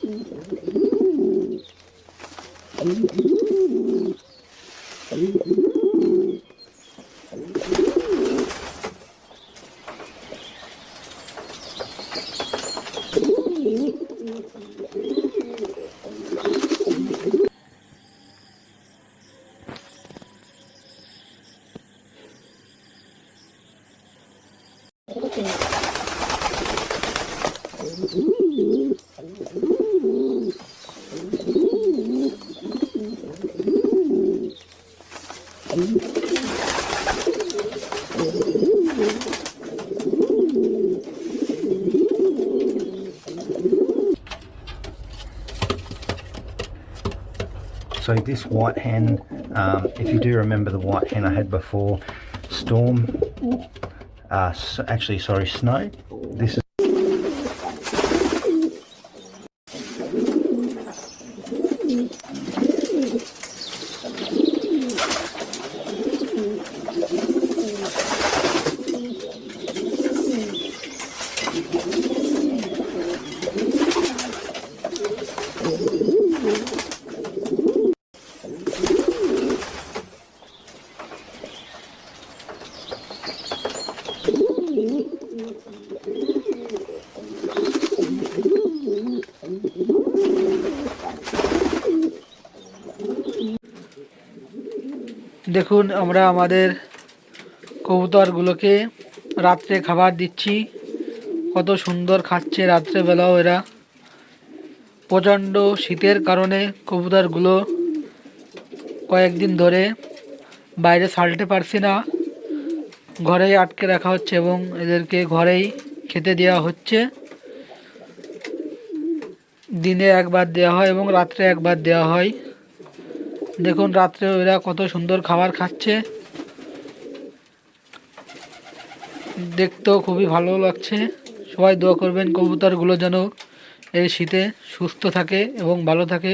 So this white hen, if you do remember the white hen I had before, Storm, actually sorry, Snow, this is দেখুন আমরা আমাদের কবুতরগুলোকে রাত্রে খাবার দিচ্ছি, কত সুন্দর খাচ্ছে রাত্রেবেলাও এরা। প্রচণ্ড শীতের কারণে কবুতরগুলো কয়েকদিন ধরে বাইরে ছাড়তে পারছি না, ঘরেই আটকে রাখা হচ্ছে এবং এদেরকে ঘরেই খেতে দেওয়া হচ্ছে। দিনে একবার দেওয়া হয় এবং রাত্রে একবার দেওয়া হয়। দেখুন রাত্রেও এরা কত সুন্দর খাবার খাচ্ছে, দেখতেও খুবই ভালো লাগছে। সবাই দোয়া করবেন কবুতরগুলো যেন এই শীতে সুস্থ থাকে এবং ভালো থাকে।